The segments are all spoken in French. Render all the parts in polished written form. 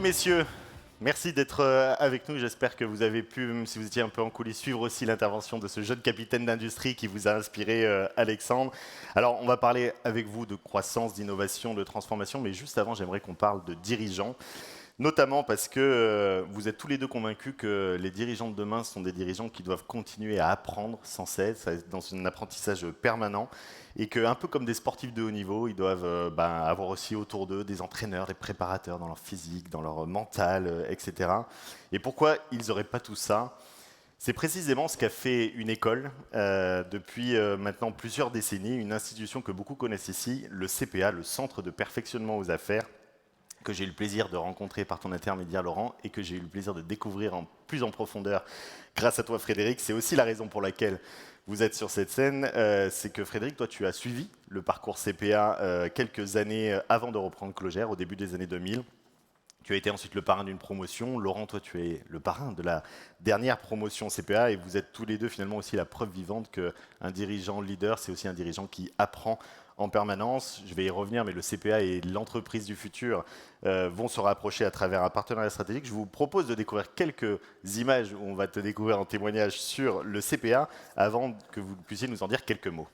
messieurs, merci d'être avec nous. J'espère que vous avez pu, même si vous étiez un peu en coulisses, suivre aussi l'intervention de ce jeune capitaine d'industrie qui vous a inspiré, Alexandre. Alors, on va parler avec vous de croissance, d'innovation, de transformation, mais juste avant, j'aimerais qu'on parle de dirigeants. Notamment parce que vous êtes tous les deux convaincus que les dirigeants de demain sont des dirigeants qui doivent continuer à apprendre sans cesse, dans un apprentissage permanent, et qu'un peu comme des sportifs de haut niveau, ils doivent avoir aussi autour d'eux des entraîneurs, des préparateurs dans leur physique, dans leur mental, etc. Et pourquoi ils n'auraient pas tout ça? C'est précisément ce qu'a fait une école depuis maintenant plusieurs décennies, une institution que beaucoup connaissent ici, le CPA, le Centre de perfectionnement aux affaires, que j'ai eu le plaisir de rencontrer par ton intermédiaire, Laurent, et que j'ai eu le plaisir de découvrir plus en profondeur grâce à toi, Frédéric. C'est aussi la raison pour laquelle vous êtes sur cette scène. C'est que, Frédéric, toi, tu as suivi le parcours CPA quelques années avant de reprendre Clogère, au début des années 2000. Tu as été ensuite le parrain d'une promotion. Laurent, toi, tu es le parrain de la dernière promotion CPA, et vous êtes tous les deux finalement aussi la preuve vivante qu'un dirigeant leader, c'est aussi un dirigeant qui apprend en permanence. Je vais y revenir, mais le CPA et l'entreprise du futur vont se rapprocher à travers un partenariat stratégique. Je vous propose de découvrir quelques images où on va te découvrir en témoignage sur le CPA avant que vous puissiez nous en dire quelques mots.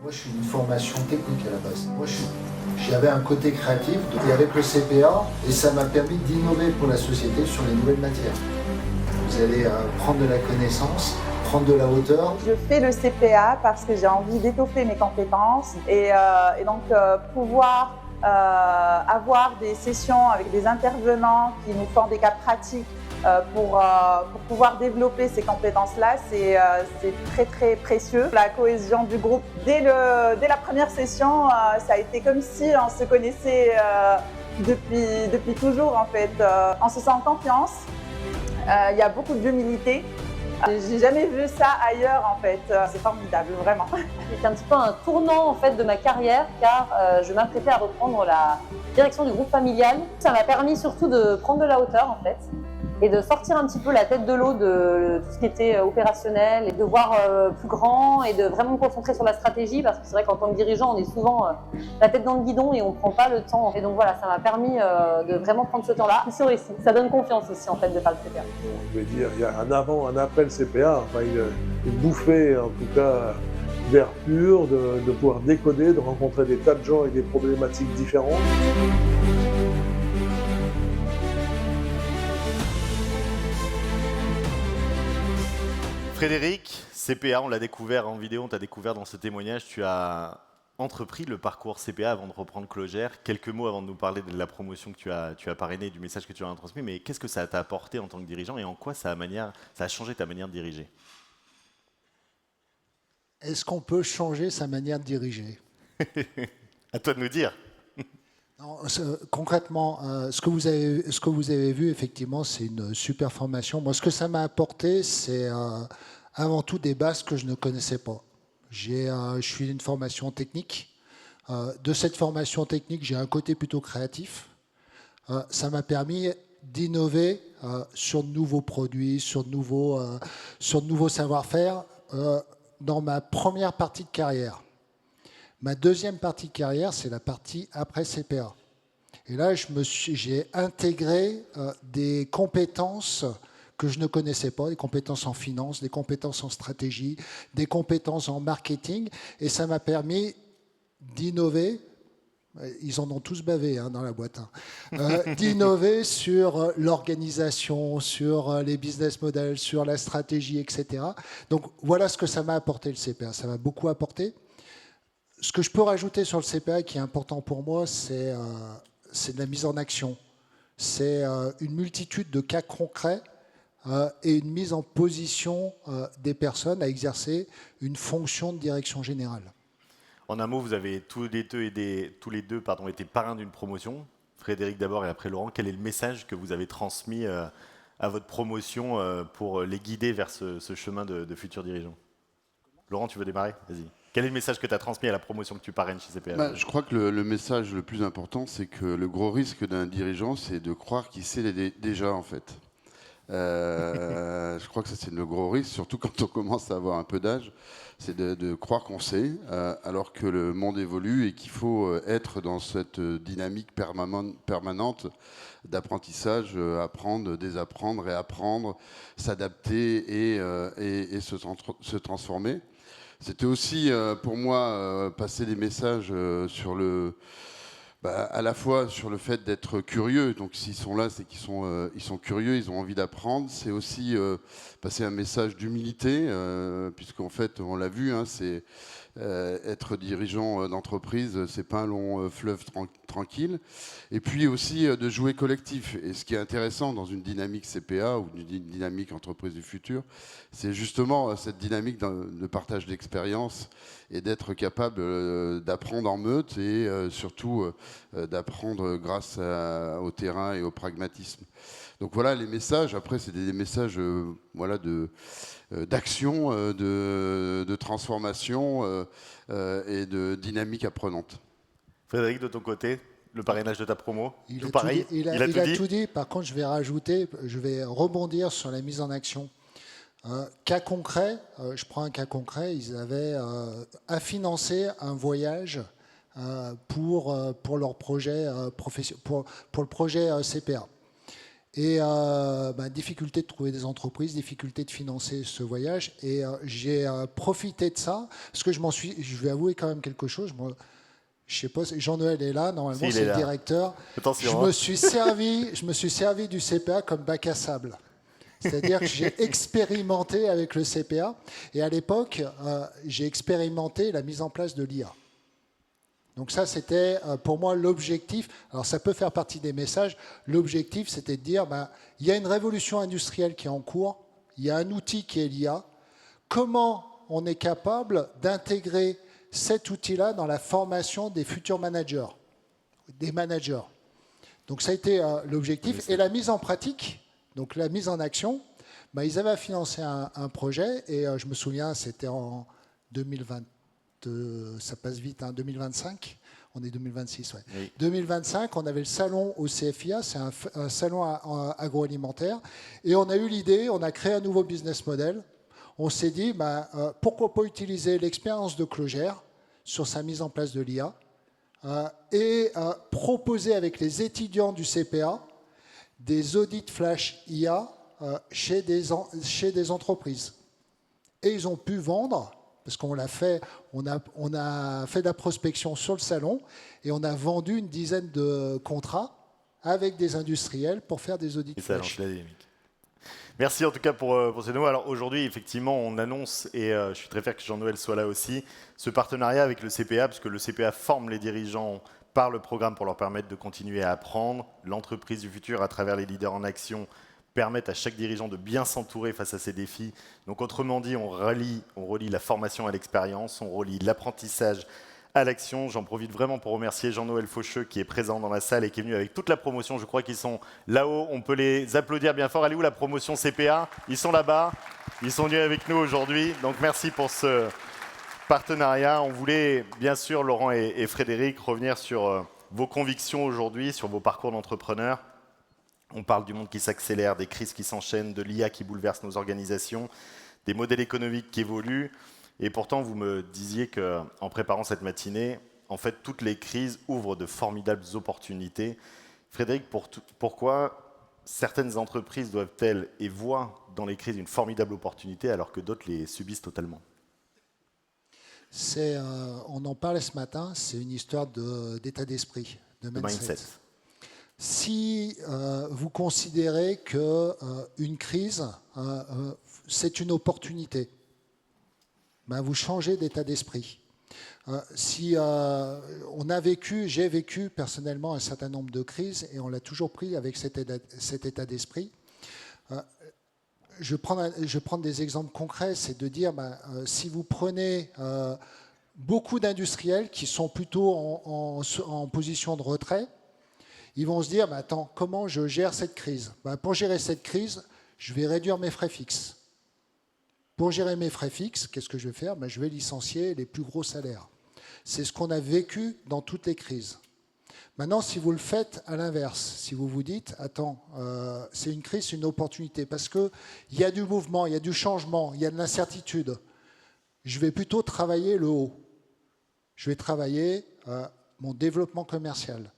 Moi, je suis une formation technique à la base. J'avais un côté créatif, et avec le CPA, et ça m'a permis d'innover pour la société sur les nouvelles matières. Vous allez prendre de la connaissance, prendre de la hauteur. Je fais le CPA parce que j'ai envie d'étoffer mes compétences et donc pouvoir avoir des sessions avec des intervenants qui nous font des cas pratiques pour pouvoir développer ces compétences-là, c'est très très précieux. La cohésion du groupe, dès la première session, ça a été comme si on se connaissait depuis toujours en fait. On se sent en confiance, il y a beaucoup d'humilité. J'ai jamais vu ça ailleurs en fait, c'est formidable vraiment. C'était un petit peu un tournant en fait de ma carrière car je m'apprêtais à reprendre la direction du groupe familial. Ça m'a permis surtout de prendre de la hauteur en fait et de sortir un petit peu la tête de l'eau de tout ce qui était opérationnel et de voir plus grand et de vraiment me concentrer sur la stratégie parce que c'est vrai qu'en tant que dirigeant on est souvent la tête dans le guidon et on ne prend pas le temps. Et donc voilà, ça m'a permis de vraiment prendre ce temps-là. C'est réussi. Ça donne confiance aussi en fait de faire le CPA. Je vais dire, il y a un avant, un après le CPA, enfin une bouffée en tout cas d'air pur, de pouvoir décoder, de rencontrer des tas de gens avec des problématiques différentes. Frédéric, CPA, on l'a découvert en vidéo, on t'a découvert dans ce témoignage. Tu as entrepris le parcours CPA avant de reprendre Clogère. Quelques mots avant de nous parler de la promotion que tu as parrainée, du message que tu as transmis. Mais qu'est-ce que ça t'a apporté en tant que dirigeant et en quoi ça a changé ta manière de diriger? Est-ce qu'on peut changer sa manière de diriger? À toi de nous dire. Non, concrètement, ce que vous avez vu, effectivement, c'est une super formation. Moi, ce que ça m'a apporté, c'est avant tout des bases que je ne connaissais pas. Je suis d'une formation technique. De cette formation technique, j'ai un côté plutôt créatif. Ça m'a permis d'innover sur de nouveaux produits, sur de nouveaux savoir-faire dans ma première partie de carrière. Ma deuxième partie de carrière, c'est la partie après CPA. Et là, j'ai intégré des compétences que je ne connaissais pas, des compétences en finance, des compétences en stratégie, des compétences en marketing. Et ça m'a permis d'innover. Ils en ont tous bavé dans la boîte. D'innover sur l'organisation, sur les business models, sur la stratégie, etc. Donc voilà ce que ça m'a apporté le CPA. Ça m'a beaucoup apporté. Ce que je peux rajouter sur le CPA qui est important pour moi, c'est de la mise en action. C'est une multitude de cas concrets et une mise en position des personnes à exercer une fonction de direction générale. En un mot, vous avez tous les deux été parrains d'une promotion. Frédéric d'abord et après Laurent. Quel est le message que vous avez transmis à votre promotion pour les guider vers ce chemin de futurs dirigeants? Laurent, tu veux démarrer? Vas-y. Quel est le message que tu as transmis à la promotion que tu parraines chez CPA? Je crois que le message le plus important, c'est que le gros risque d'un dirigeant, c'est de croire qu'il sait déjà, en fait. Je crois que ça, c'est le gros risque, surtout quand on commence à avoir un peu d'âge, c'est de croire qu'on sait, alors que le monde évolue et qu'il faut être dans cette dynamique permanente d'apprentissage, apprendre, désapprendre, réapprendre, s'adapter et se transformer. C'était aussi pour moi passer des messages sur à la fois sur le fait d'être curieux. Donc s'ils sont là, c'est qu'ils sont curieux, ils ont envie d'apprendre. C'est aussi passer un message d'humilité, puisqu'en fait, on l'a vu, hein, c'est être dirigeant d'entreprise, c'est pas un long fleuve tranquille. Et puis aussi de jouer collectif. Et ce qui est intéressant dans une dynamique CPA ou une dynamique entreprise du futur, c'est justement cette dynamique de partage d'expérience et d'être capable d'apprendre en meute et surtout d'apprendre grâce au terrain et au pragmatisme. Donc voilà les messages. Après, c'est des messages d'action, de transformation et de dynamique apprenante. Frédéric, de ton côté, le parrainage de ta promo, Il a tout dit. Par contre, je vais rebondir sur la mise en action. Cas concret, je prends un cas concret, ils avaient à financer un voyage pour leur projet pour le projet CPA. Et difficulté de trouver des entreprises, difficulté de financer ce voyage. Et j'ai profité de ça, parce que je vais avouer quand même quelque chose. Je sais pas, Jean-Noël est là, normalement c'est le directeur. Attention, je me suis servi du CPA comme bac à sable. C'est-à-dire que j'ai expérimenté avec le CPA. Et à l'époque, j'ai expérimenté la mise en place de l'IA. Donc ça, c'était pour moi l'objectif. Alors ça peut faire partie des messages. L'objectif, c'était de dire, il y a une révolution industrielle qui est en cours. Il y a un outil qui est l'IA. Comment on est capable d'intégrer cet outil-là dans la formation des futurs managers, des managers. Donc ça a été l'objectif. Et la mise en pratique, donc la mise en action, ils avaient financé un projet. Et je me souviens, c'était en 2020. Ça passe vite, 2025, on est 2026, ouais. Oui. 2025, on avait le salon au CFIA, c'est un salon agroalimentaire, et on a eu l'idée, on a créé un nouveau business model. On s'est dit, pourquoi pas utiliser l'expérience de Clogère sur sa mise en place de l'IA et proposer avec les étudiants du CPA des audits flash IA chez des entreprises. Et ils ont pu vendre. Parce qu'on l'a fait, on a fait de la prospection sur le salon et on a vendu une dizaine de contrats avec des industriels pour faire des audits. Ça lance la dynamique. Merci en tout cas pour ces mots. Alors aujourd'hui, effectivement, on annonce, et je suis très fier que Jean-Noël soit là aussi, ce partenariat avec le CPA, parce que le CPA forme les dirigeants par le programme pour leur permettre de continuer à apprendre. L'entreprise du futur, à travers les leaders en action, permettent à chaque dirigeant de bien s'entourer face à ces défis. Donc autrement dit, on relie la formation à l'expérience, on relie l'apprentissage à l'action. J'en profite vraiment pour remercier Jean-Noël Faucheux qui est présent dans la salle et qui est venu avec toute la promotion. Je crois qu'ils sont là-haut, on peut les applaudir bien fort. Elle est où la promotion CPA? Ils sont là-bas, ils sont venus avec nous aujourd'hui. Donc merci pour ce partenariat. On voulait bien sûr, Laurent et Frédéric, revenir sur vos convictions aujourd'hui, sur vos parcours d'entrepreneurs. On parle du monde qui s'accélère, des crises qui s'enchaînent, de l'IA qui bouleverse nos organisations, des modèles économiques qui évoluent. Et pourtant, vous me disiez qu'en préparant cette matinée, en fait, toutes les crises ouvrent de formidables opportunités. Frédéric, pourquoi certaines entreprises doivent-elles et voient dans les crises une formidable opportunité alors que d'autres les subissent totalement? On en parlait ce matin, c'est une histoire d'état d'esprit, de mindset. Si vous considérez qu'une crise, c'est une opportunité, vous changez d'état d'esprit. J'ai vécu personnellement un certain nombre de crises et on l'a toujours pris avec cet état d'esprit. Je prends des exemples concrets, c'est de dire, si vous prenez beaucoup d'industriels qui sont plutôt en position de retrait, ils vont se dire, attends, comment je gère cette crise? Pour gérer cette crise, je vais réduire mes frais fixes. Pour gérer mes frais fixes, qu'est-ce que je vais faire? Je vais licencier les plus gros salaires. C'est ce qu'on a vécu dans toutes les crises. Maintenant, si vous le faites à l'inverse, si vous vous dites, attends, c'est une crise, c'est une opportunité, parce qu'il y a du mouvement, il y a du changement, il y a de l'incertitude, je vais plutôt travailler le haut. Je vais travailler mon développement commercial.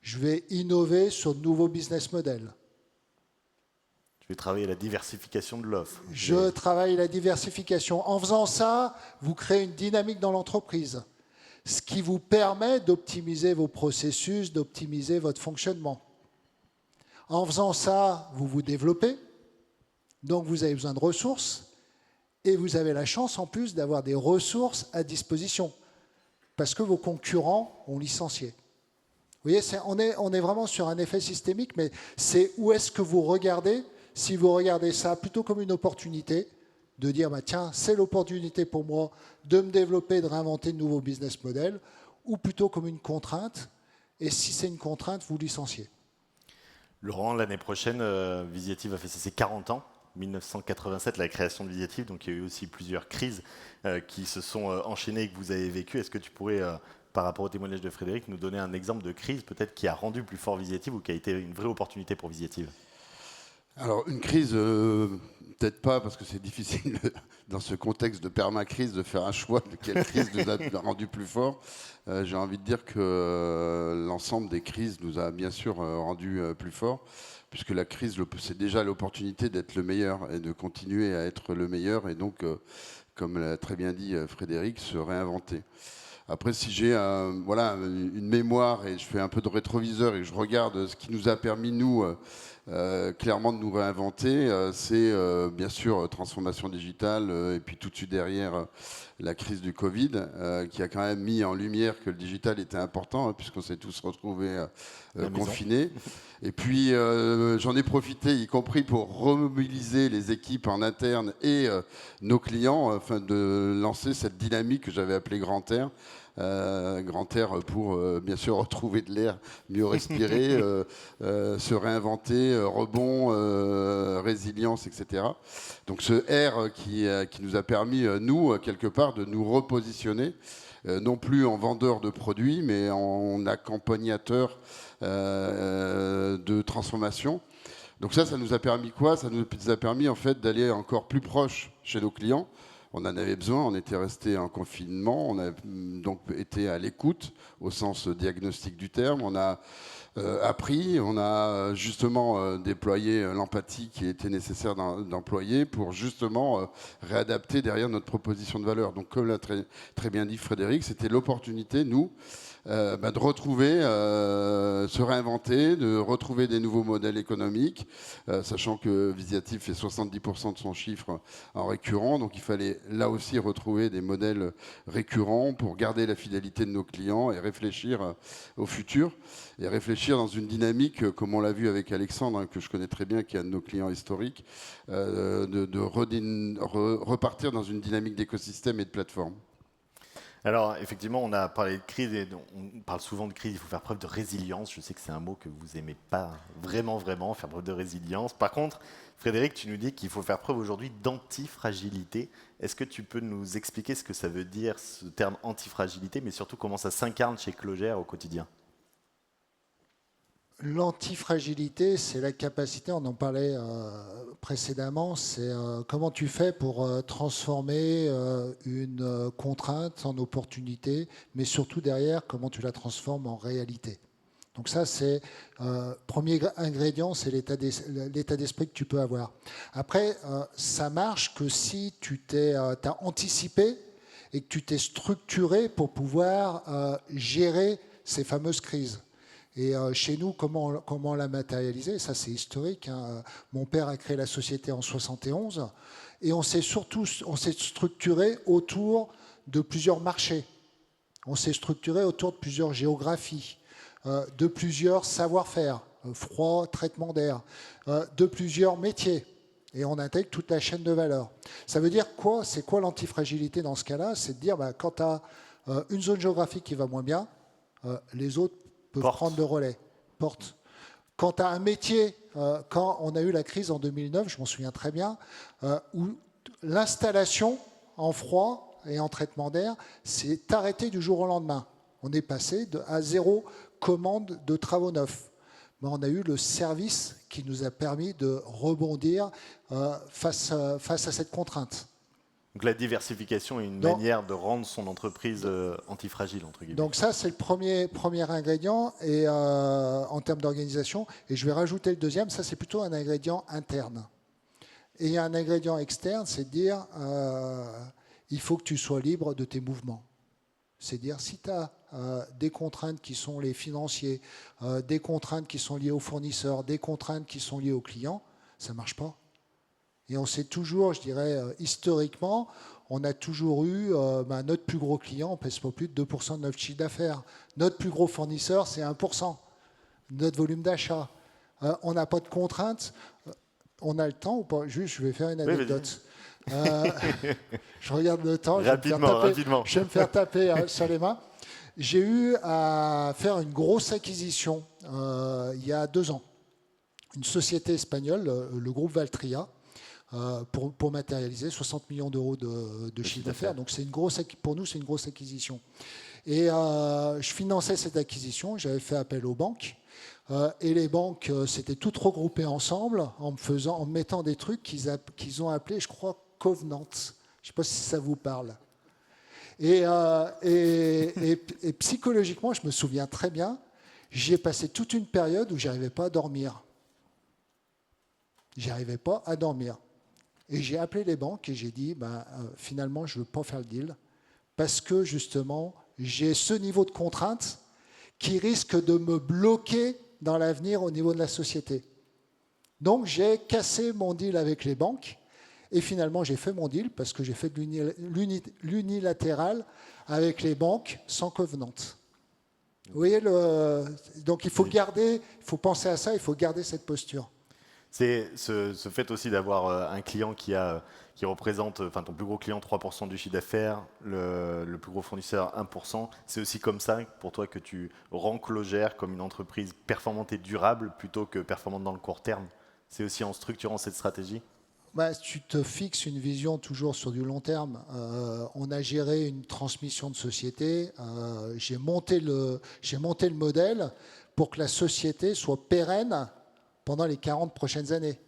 Je vais innover sur de nouveaux business models. Je vais travailler la diversification de l'offre. Je travaille la diversification. En faisant ça, vous créez une dynamique dans l'entreprise, ce qui vous permet d'optimiser vos processus, d'optimiser votre fonctionnement. En faisant ça, vous vous développez, donc vous avez besoin de ressources, et vous avez la chance en plus d'avoir des ressources à disposition, parce que vos concurrents ont licencié. Vous voyez, on est vraiment sur un effet systémique, mais c'est où est-ce que vous regardez. Si vous regardez ça plutôt comme une opportunité, de dire, bah, tiens, c'est l'opportunité pour moi de me développer, de réinventer de nouveaux business models, ou plutôt comme une contrainte, et si c'est une contrainte, vous licenciez. Laurent, l'année prochaine, Visiative va fêter ses 40 ans. 1987, la création de Visiative, donc il y a eu aussi plusieurs crises qui se sont enchaînées et que vous avez vécues. Est-ce que tu pourrais, par rapport au témoignage de Frédéric, nous donner un exemple de crise peut-être qui a rendu plus fort Visiative ou qui a été une vraie opportunité pour Visiative? Alors, une crise, peut-être pas, parce que c'est difficile dans ce contexte de permacrise de faire un choix de quelle crise nous a rendu plus fort. J'ai envie de dire que l'ensemble des crises nous a bien sûr rendu plus fort, puisque la crise, c'est déjà l'opportunité d'être le meilleur et de continuer à être le meilleur, et donc, comme l'a très bien dit Frédéric, se réinventer. Après, si j'ai une mémoire et je fais un peu de rétroviseur et je regarde ce qui nous a permis, nous, clairement de nous réinventer, c'est bien sûr transformation digitale et puis tout de suite derrière la crise du Covid qui a quand même mis en lumière que le digital était important puisqu'on s'est tous retrouvés confinés. Et puis j'en ai profité, y compris pour remobiliser les équipes en interne et nos clients afin de lancer cette dynamique que j'avais appelée Grand Air. Grand air pour bien sûr retrouver de l'air, mieux respirer, se réinventer, rebond, résilience, etc. Donc ce R qui nous a permis, nous, quelque part, de nous repositionner, non plus en vendeur de produits, mais en accompagnateur de transformation. Donc ça nous a permis quoi? Ça nous a permis en fait d'aller encore plus proche chez nos clients. On en avait besoin, on était resté en confinement, on a donc été à l'écoute au sens diagnostique du terme, on a appris, on a justement déployé l'empathie qui était nécessaire d'employer pour justement réadapter derrière notre proposition de valeur. Donc comme l'a très, très bien dit Frédéric, c'était l'opportunité, nous, de retrouver, se réinventer, de retrouver des nouveaux modèles économiques, sachant que Visiative fait 70% de son chiffre en récurrent, donc il fallait là aussi retrouver des modèles récurrents pour garder la fidélité de nos clients et réfléchir au futur, et réfléchir dans une dynamique, comme on l'a vu avec Alexandre, que je connais très bien, qui est un de nos clients historiques, repartir dans une dynamique d'écosystème et de plateforme. Alors, effectivement, on a parlé de crise et on parle souvent de crise. Il faut faire preuve de résilience. Je sais que c'est un mot que vous n'aimez pas vraiment, faire preuve de résilience. Par contre, Frédéric, tu nous dis qu'il faut faire preuve aujourd'hui d'antifragilité. Est-ce que tu peux nous expliquer ce que ça veut dire, ce terme antifragilité, mais surtout comment ça s'incarne chez Clogère au quotidien? L'antifragilité, c'est la capacité, on en parlait précédemment, c'est comment tu fais pour transformer une contrainte en opportunité, mais surtout derrière, comment tu la transformes en réalité. Donc ça, c'est premier ingrédient, c'est l'état d'esprit que tu peux avoir. Après, ça marche que si tu t'as anticipé et que tu t'es structuré pour pouvoir gérer ces fameuses crises. Et chez nous, comment on l'a matérialisé? Ça, c'est historique. Hein. Mon père a créé la société en 71 et on s'est structuré autour de plusieurs marchés. On s'est structuré autour de plusieurs géographies, de plusieurs savoir-faire, froid, traitement d'air, de plusieurs métiers. Et on intègre toute la chaîne de valeur. Ça veut dire quoi? C'est quoi l'antifragilité dans ce cas-là? C'est de dire, quand tu as une zone géographique qui va moins bien, les autres peuvent prendre le relais. Quand tu as un métier, quand on a eu la crise en 2009, je m'en souviens très bien, où l'installation en froid et en traitement d'air s'est arrêtée du jour au lendemain. On est passé à 0 commande de travaux neufs. Mais on a eu le service qui nous a permis de rebondir face à cette contrainte. Donc la diversification est une manière de rendre son entreprise antifragile, entre guillemets. Donc ça, c'est le premier ingrédient et, en termes d'organisation. Et je vais rajouter le deuxième, ça c'est plutôt un ingrédient interne. Et il y a un ingrédient externe, c'est de dire il faut que tu sois libre de tes mouvements. C'est dire si tu as des contraintes qui sont les financiers, des contraintes qui sont liées aux fournisseurs, des contraintes qui sont liées aux clients, ça ne marche pas. Et on sait toujours, je dirais, historiquement, on a toujours eu notre plus gros client, on ne pèse pas plus de 2% de notre chiffre d'affaires. Notre plus gros fournisseur, c'est 1%. Notre volume d'achat. On n'a pas de contraintes. On a le temps ou pas? Juste, je vais faire une anecdote. Je regarde le temps. Rapidement. Je vais me faire taper sur les mains. J'ai eu à faire une grosse acquisition il y a 2 ans. Une société espagnole, le groupe Valtria, pour matérialiser 60 millions d'euros de chiffre d'affaires. Donc pour nous, c'est une grosse acquisition. Et je finançais cette acquisition, j'avais fait appel aux banques. Et les banques s'étaient toutes regroupées ensemble en me mettant des trucs qu'ils ont appelés, je crois, Covenant. Je ne sais pas si ça vous parle. Et psychologiquement, je me souviens très bien, j'y ai passé toute une période où je n'arrivais pas à dormir. J'arrivais pas à dormir. Et j'ai appelé les banques et j'ai dit, finalement, je ne veux pas faire le deal parce que, justement, j'ai ce niveau de contrainte qui risque de me bloquer dans l'avenir au niveau de la société. Donc, j'ai cassé mon deal avec les banques et finalement, j'ai fait mon deal parce que j'ai fait de l'unilatéral avec les banques sans covenant. Vous voyez, donc il faut penser à ça, il faut garder cette posture. C'est ce fait aussi d'avoir un client qui représente, ton plus gros client 3% du chiffre d'affaires, le plus gros fournisseur 1%. C'est aussi comme ça pour toi que tu rends Clogère comme une entreprise performante et durable plutôt que performante dans le court terme. C'est aussi en structurant cette stratégie. Tu te fixes une vision toujours sur du long terme. On a géré une transmission de société. J'ai monté le modèle pour que la société soit pérenne pendant les 40 prochaines années,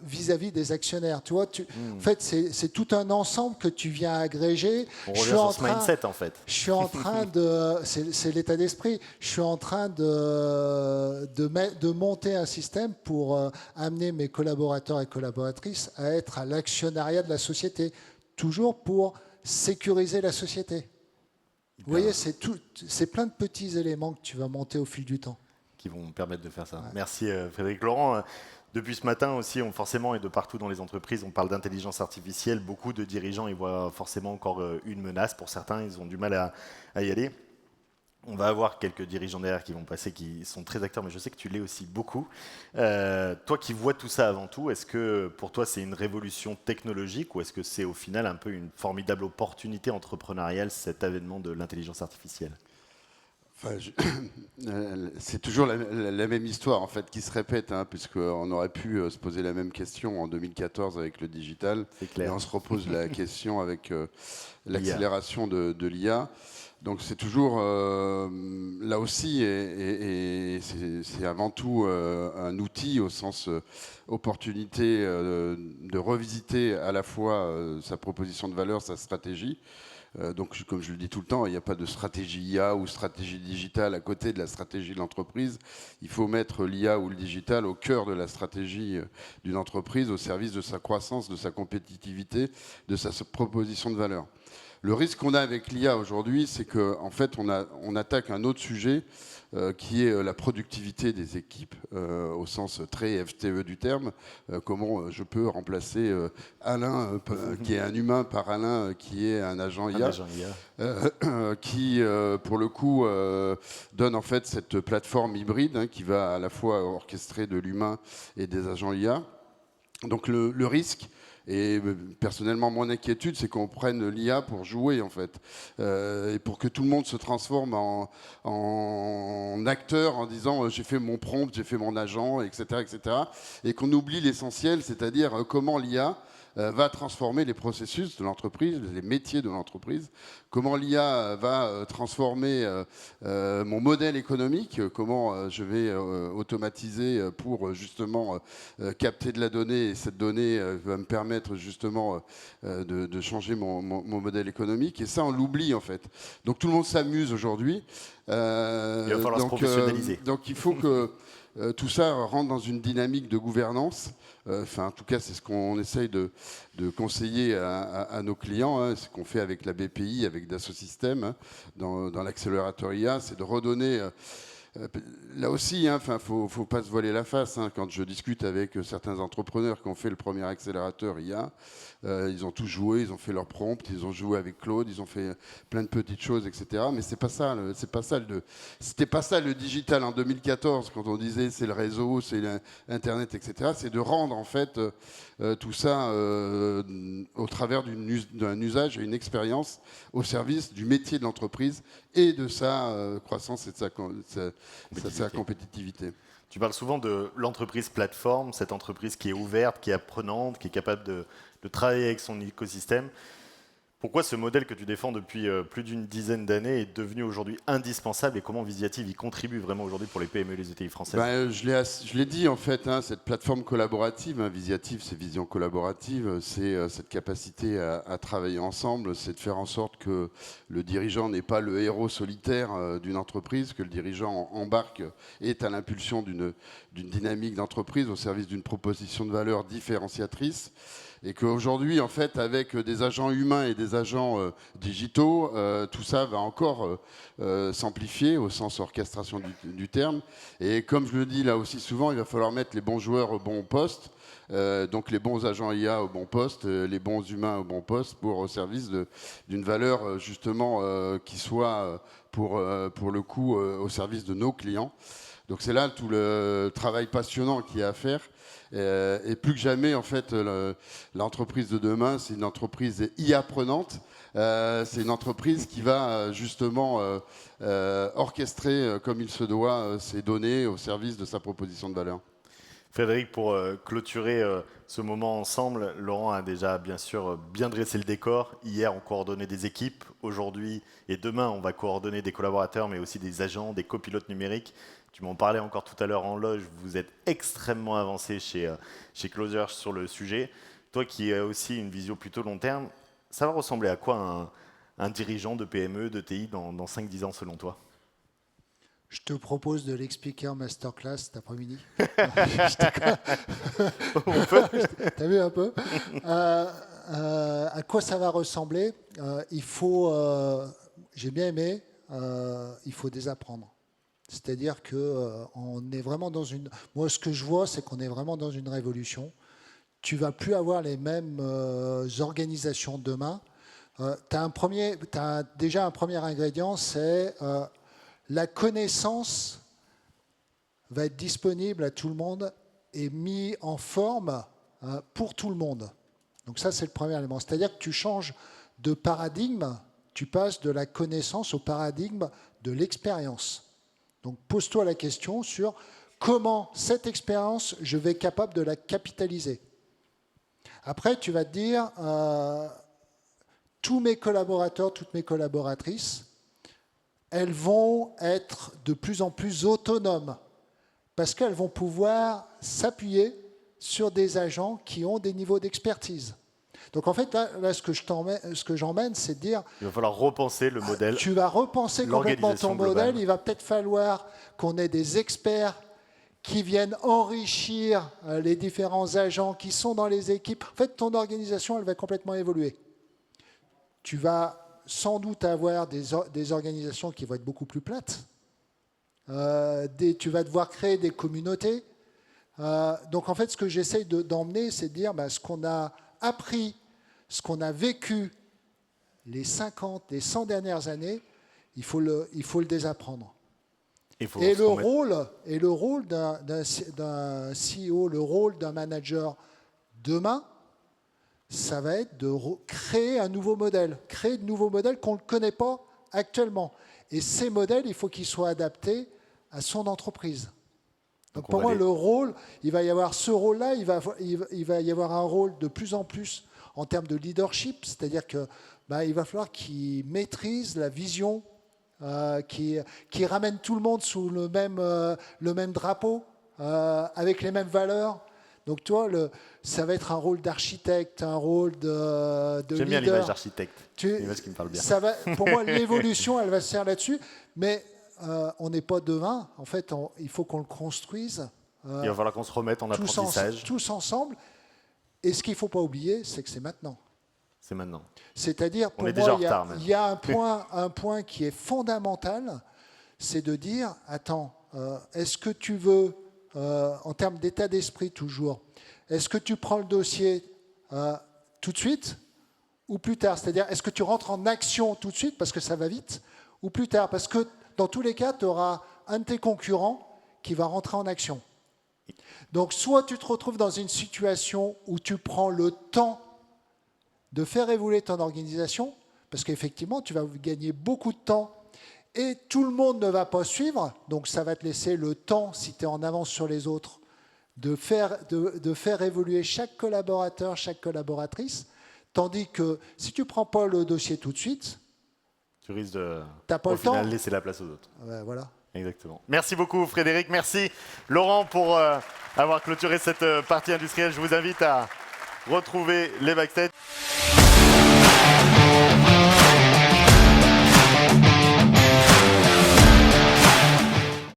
vis-à-vis des actionnaires. Tu vois, en fait, c'est tout un ensemble que tu viens agréger. On revient sur ce mindset, en fait. Je suis en train de... C'est l'état d'esprit. Je suis en train de monter un système pour amener mes collaborateurs et collaboratrices à être à l'actionnariat de la société, toujours pour sécuriser la société. Vous voyez, c'est plein de petits éléments que tu vas monter au fil du temps. Qui vont permettre de faire ça. Ouais. Merci Frédéric Laurent. Depuis ce matin aussi, forcément et de partout dans les entreprises, on parle d'intelligence artificielle. Beaucoup de dirigeants y voient forcément encore une menace. Pour certains, ils ont du mal à y aller. On va avoir quelques dirigeants derrière qui vont passer, qui sont très acteurs, mais je sais que tu l'es aussi beaucoup. Toi qui vois tout ça avant tout, est-ce que pour toi c'est une révolution technologique ou est-ce que c'est au final un peu une formidable opportunité entrepreneuriale, cet avènement de l'intelligence artificielle ? C'est toujours la même histoire en fait qui se répète, puisqu'on aurait pu se poser la même question en 2014 avec le digital, et on se repose la question avec l'accélération de l'IA. Donc c'est toujours là aussi, et c'est avant tout un outil au sens opportunité de revisiter à la fois sa proposition de valeur, sa stratégie. Donc, comme je le dis tout le temps, il n'y a pas de stratégie IA ou stratégie digitale à côté de la stratégie de l'entreprise. Il faut mettre l'IA ou le digital au cœur de la stratégie d'une entreprise, au service de sa croissance, de sa compétitivité, de sa proposition de valeur. Le risque qu'on a avec l'IA aujourd'hui, c'est qu'en fait, on attaque un autre sujet qui est la productivité des équipes, au sens très FTE du terme. Comment je peux remplacer Alain, qui est un humain, par Alain, qui est un agent IA, qui, pour le coup, donne en fait cette plateforme hybride qui va à la fois orchestrer de l'humain et des agents IA. Donc le risque, et personnellement, mon inquiétude, c'est qu'on prenne l'IA pour jouer, en fait, et pour que tout le monde se transforme en acteur en disant j'ai fait mon prompt, j'ai fait mon agent, etc., etc., et qu'on oublie l'essentiel, c'est-à-dire comment l'IA va transformer les processus de l'entreprise, les métiers de l'entreprise, comment l'IA va transformer mon modèle économique, comment je vais automatiser pour justement capter de la donnée, et cette donnée va me permettre justement de changer mon modèle économique. Et ça, on l'oublie en fait. Donc tout le monde s'amuse aujourd'hui. Il va falloir se professionnaliser. Donc il faut que tout ça rentre dans une dynamique de gouvernance. En tout cas, c'est ce qu'on essaye de conseiller à nos clients. Hein, ce qu'on fait avec la BPI, avec Dassault Systèmes, hein, dans l'accélérateur IA, c'est de redonner... là aussi, faut pas se voiler la face. Hein. Quand je discute avec certains entrepreneurs qui ont fait le premier accélérateur IA, ils ont tout joué, ils ont fait leur prompt, ils ont joué avec Claude, ils ont fait plein de petites choses, etc. Mais c'était pas ça le digital en 2014 quand on disait c'est le réseau, c'est l'internet, etc. C'est de rendre en fait tout ça au travers d'un usage et une expérience au service du métier de l'entreprise et de sa croissance et de sa compétitivité. Tu parles souvent de l'entreprise plateforme, cette entreprise qui est ouverte, qui est apprenante, qui est capable de travailler avec son écosystème. Pourquoi ce modèle que tu défends depuis plus d'une dizaine d'années est devenu aujourd'hui indispensable et comment Visiative y contribue vraiment aujourd'hui pour les PME et les ETI françaises? Je l'ai dit en fait, hein, cette plateforme collaborative, hein, Visiative, c'est vision collaborative, c'est cette capacité à travailler ensemble, c'est de faire en sorte que le dirigeant n'est pas le héros solitaire d'une entreprise, que le dirigeant embarque et est à l'impulsion d'une dynamique d'entreprise au service d'une proposition de valeur différenciatrice. Et qu'aujourd'hui, en fait, avec des agents humains et des agents digitaux, tout ça va encore s'amplifier au sens orchestration du terme. Et comme je le dis là aussi souvent, il va falloir mettre les bons joueurs au bon poste, donc les bons agents IA au bon poste, les bons humains au bon poste, au service d'une valeur justement qui soit pour le coup au service de nos clients. Donc c'est là tout le travail passionnant qu'il y a à faire. Et plus que jamais, en fait, l'entreprise de demain, c'est une entreprise IA-prenante. C'est une entreprise qui va justement orchestrer comme il se doit ses données au service de sa proposition de valeur. Frédéric, pour clôturer ce moment ensemble, Laurent a déjà bien sûr bien dressé le décor. Hier, on coordonnait des équipes. Aujourd'hui et demain, on va coordonner des collaborateurs, mais aussi des agents, des copilotes numériques. Tu m'en parlais encore tout à l'heure en loge. Vous êtes extrêmement avancé chez Closers sur le sujet. Toi qui as aussi une vision plutôt long terme, ça va ressembler à quoi un dirigeant de PME, de TI dans 5-10 ans selon toi? Je te propose de l'expliquer en masterclass cet après-midi. T'as vu un peu à quoi ça va ressembler? J'ai bien aimé, il faut désapprendre. C'est-à-dire qu'on est vraiment dans une... Moi, ce que je vois, c'est qu'on est vraiment dans une révolution. Tu ne vas plus avoir les mêmes organisations demain. Tu as déjà un premier ingrédient, c'est la connaissance va être disponible à tout le monde et mis en forme pour tout le monde. Donc ça, c'est le premier élément. C'est-à-dire que tu changes de paradigme, tu passes de la connaissance au paradigme de l'expérience. Donc pose-toi la question sur comment cette expérience, je vais être capable de la capitaliser. Après, tu vas te dire, tous mes collaborateurs, toutes mes collaboratrices, elles vont être de plus en plus autonomes parce qu'elles vont pouvoir s'appuyer sur des agents qui ont des niveaux d'expertise. Donc en fait, là ce que j'emmène, c'est de dire... Il va falloir repenser le modèle. Tu vas repenser complètement ton modèle. Il va peut-être falloir qu'on ait des experts qui viennent enrichir les différents agents qui sont dans les équipes. En fait, ton organisation, elle va complètement évoluer. Tu vas sans doute avoir des organisations qui vont être beaucoup plus plates. Tu vas devoir créer des communautés. Donc en fait, ce que j'essaye d'emmener, c'est de dire ce qu'on a appris, ce qu'on a vécu les 50, les 100 dernières années, il faut le désapprendre. Et le rôle d'un CEO, le rôle d'un manager demain, ça va être de créer un nouveau modèle, créer de nouveaux modèles qu'on ne connaît pas actuellement. Et ces modèles, il faut qu'ils soient adaptés à son entreprise. Donc pour moi, le rôle, il va y avoir ce rôle-là, il va y avoir un rôle de plus en plus en termes de leadership, c'est-à-dire que il va falloir qu'ils maîtrisent la vision, qui ramène tout le monde sous le même drapeau, avec les mêmes valeurs. Donc toi, ça va être un rôle d'architecte, un rôle de leader. J'aime bien l'image d'architecte, l'image qui me parle bien. Pour moi, l'évolution, elle va se faire là-dessus, mais on n'est pas devin. En fait, il faut qu'on le construise. Il va falloir qu'on se remette en apprentissage. Tous ensemble. Et ce qu'il ne faut pas oublier, c'est que c'est maintenant. C'est maintenant. C'est-à-dire, pour moi, il y a un point qui est fondamental, c'est de dire, attends, est-ce que tu veux, en termes d'état d'esprit toujours, est-ce que tu prends le dossier tout de suite ou plus tard? C'est-à-dire, est-ce que tu rentres en action tout de suite parce que ça va vite, ou plus tard? Parce que dans tous les cas, tu auras un de tes concurrents qui va rentrer en action. Donc, soit tu te retrouves dans une situation où tu prends le temps de faire évoluer ton organisation, parce qu'effectivement, tu vas gagner beaucoup de temps et tout le monde ne va pas suivre, donc ça va te laisser le temps, si tu es en avance sur les autres, de faire évoluer chaque collaborateur, chaque collaboratrice, tandis que si tu ne prends pas le dossier tout de suite, tu risques de, au final, laisser la place aux autres. Voilà. Exactement. Merci beaucoup Frédéric, merci Laurent pour avoir clôturé cette partie industrielle. Je vous invite à retrouver les backstage.